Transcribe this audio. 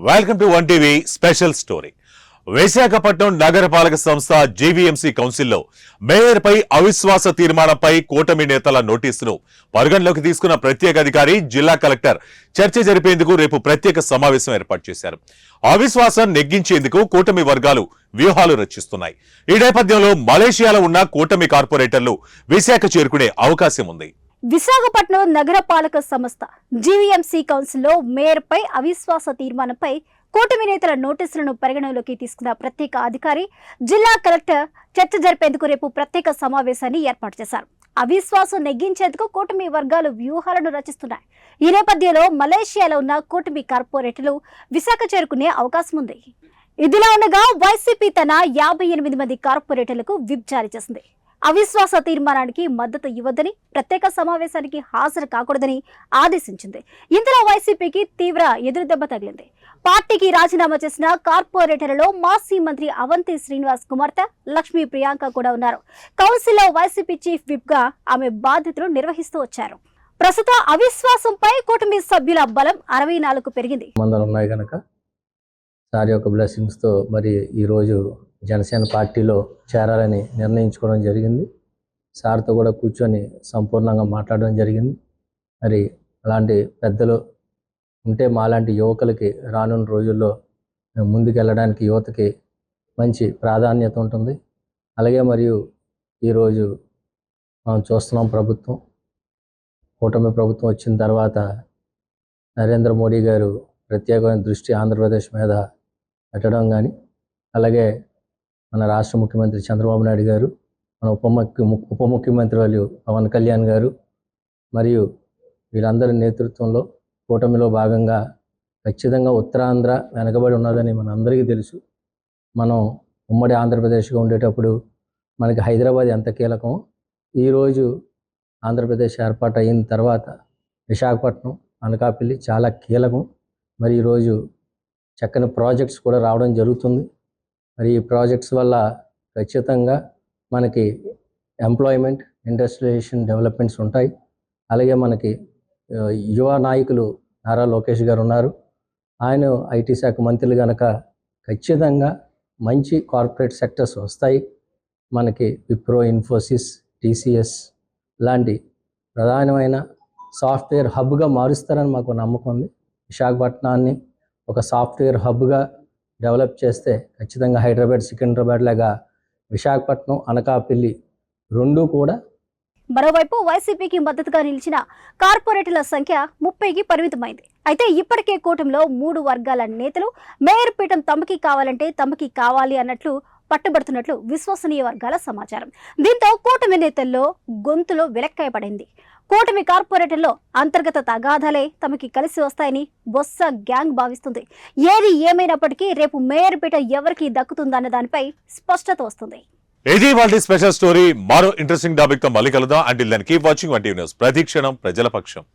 Welcome to one TV special story. Visakhapatnam నగరపాలక సంస్థ GVMC కౌన్సిల్లో మేయర్పై అవిశ్వాస తీర్మానంపై కూటమి నేతల నోటీసును పరిగణలోకి తీసుకున్న ప్రత్యేక అధికారి జిల్లా కలెక్టర్ చర్చ జరిపేందుకు రేపు ప్రత్యేక సమావేశం ఏర్పాటు చేశారు. అవిశ్వాసం నెగ్గించేందుకు కూటమి వర్గాలు వ్యూహాలు రచిస్తున్నాయి. ఈ నేపథ్యంలో మలేషియాలో ఉన్న కూటమి కార్పొరేటర్లు విశాఖ చేరుకునే అవకాశం ఉంది. విశాఖపట్నం నగరపాలక సంస్థ జీవీఎంసీ కౌన్సిల్లో మేయర్పై అవిశ్వాస తీర్మానంపై కూటమి నేతల నోటీసులను పరిగణలోకి తీసుకున్న ప్రత్యేక అధికారి జిల్లా కలెక్టర్ చర్చ జరిపేందుకు రేపు ప్రత్యేక సమావేశాన్ని ఏర్పాటు చేశారు. అవిశ్వాసం నెగ్గించేందుకు కూటమి వర్గాలు వ్యూహాలను రచిస్తున్నాయి. ఈ నేపథ్యంలో మలేషియాలో ఉన్న కూటమి కార్పొరేటర్లు విశాఖ చేరుకునే అవకాశం ఉంది. ఇదిలా ఉండగా వైసీపీ తన 58 మంది కార్పొరేటర్లకు విప్ జారీ చేసింది. అవిశ్వాస తీర్మానానికి మద్దతు ఇవ్వద్దని, ప్రత్యేక సమావేశానికి హాజరు కాకూడదని ఆదేశించింది. ఇందులో వైసీపీకి తీవ్ర ఎదురుదెబ్బ తగిలింది. పార్టీకి రాజీనామా చేసిన కార్పొరేటర్లలో మాజీ మంత్రి అవంతి శ్రీనివాస్ కుమార్తె లక్ష్మీ ప్రియాంక కూడా ఉన్నారు. కౌన్సిల్లో వైసీపీ చీఫ్ విప్ గా ఆమె బాధ్యతలు నిర్వహిస్తూ వచ్చారు. ప్రస్తుతం అవిశ్వాసంపై కూటమి సభ్యుల బలం 64కు పెరిగింది. సార్ యొక్క బ్లెస్సింగ్స్తో మరి ఈరోజు జనసేన పార్టీలో చేరాలని నిర్ణయించుకోవడం జరిగింది. సార్తో కూడా కూర్చొని సంపూర్ణంగా మాట్లాడడం జరిగింది. మరి అలాంటి పెద్దలు ఉంటే మాలాంటి యువకులకి రానున్న రోజుల్లో ముందుకెళ్ళడానికి యువతకి మంచి ప్రాధాన్యత ఉంటుంది. అలాగే మరియు ఈరోజు మనం చూస్తున్నాం, కూటమి ప్రభుత్వం వచ్చిన తర్వాత నరేంద్ర మోడీ గారు ప్రత్యేకమైన దృష్టి ఆంధ్రప్రదేశ్ మీద పెట్టడం కానీ, అలాగే మన రాష్ట్ర ముఖ్యమంత్రి చంద్రబాబు నాయుడు గారు, మన ఉప ముఖ్యమంత్రి వాళ్ళు పవన్ కళ్యాణ్ గారు మరియు వీరందరి నేతృత్వంలో కూటమిలో భాగంగా ఖచ్చితంగా ఉత్తరాంధ్ర వెనకబడి ఉన్నదని మనందరికీ తెలుసు. మనం ఉమ్మడి ఆంధ్రప్రదేశ్గా ఉండేటప్పుడు మనకి హైదరాబాద్ ఎంత కీలకమో, ఈరోజు ఆంధ్రప్రదేశ్ ఏర్పాటు అయిన తర్వాత విశాఖపట్నం, అనకాపల్లి చాలా కీలకం. మరి ఈరోజు చక్కని ప్రాజెక్ట్స్ కూడా రావడం జరుగుతుంది. మరి ఈ ప్రాజెక్ట్స్ వల్ల ఖచ్చితంగా మనకి ఎంప్లాయ్మెంట్, ఇండస్ట్రియలైజేషన్ డెవలప్మెంట్స్ ఉంటాయి. అలాగే మనకి యువ నాయకులు నారా లోకేష్ గారు ఉన్నారు. ఆయన ఐటీ శాఖ మంత్రులు కనుక ఖచ్చితంగా మంచి కార్పొరేట్ సెక్టర్స్ వస్తాయి. మనకి విప్రో, ఇన్ఫోసిస్, టీసీఎస్ లాంటి ప్రధానమైన సాఫ్ట్వేర్ హబ్గా మారుస్తారని మాకు నమ్మకం ఉంది. విశాఖపట్నాన్ని ఒక సాఫ్ట్వేర్ హబ్గా డెవలప్ చేస్తే ఖచ్చితంగా హైదరాబాద్, సికింద్రాబాద్ లాగా విశాఖపట్నం, అనకాపల్లి రెండూ కూడా. మరోవైపు వైసీపీకి మద్దతుగా నిలిచిన కార్పొరేటర్ల సంఖ్య 30కి పరిమితమైంది. అయితే ఇప్పటికే కూటమిలో 3 వర్గాల నేతలు మేయర్ పీఠం తమకి కావాలంటే తమకి కావాలి అన్నట్లు పట్టుబడుతున్నట్లు విశ్వసనీయ వర్గాల సమాచారం. దీంతో కూటమి నేతల్లో గొంతులో విలక్కయపడింది. కూటమి కార్పొరేటర్లో అంతర్గత తగాదాలే తమకి కలిసి వస్తాయని బొత్స గ్యాంగ్ భావిస్తుంది. ఏది ఏమైనప్పటికీ రేపు మేయర్ పీఠ ఎవరికి దక్కుతుందన్న దానిపై స్పష్టత వస్తుంది. ఇది వాళ్ళ స్పెషల్ స్టోరీ. మరో ఇంట్రెస్టింగ్ టాపిక్ తో మళ్ళీ కలుద్దాం. Until then keep watching One TV news. ప్రతి క్షణం ప్రజల పక్షం.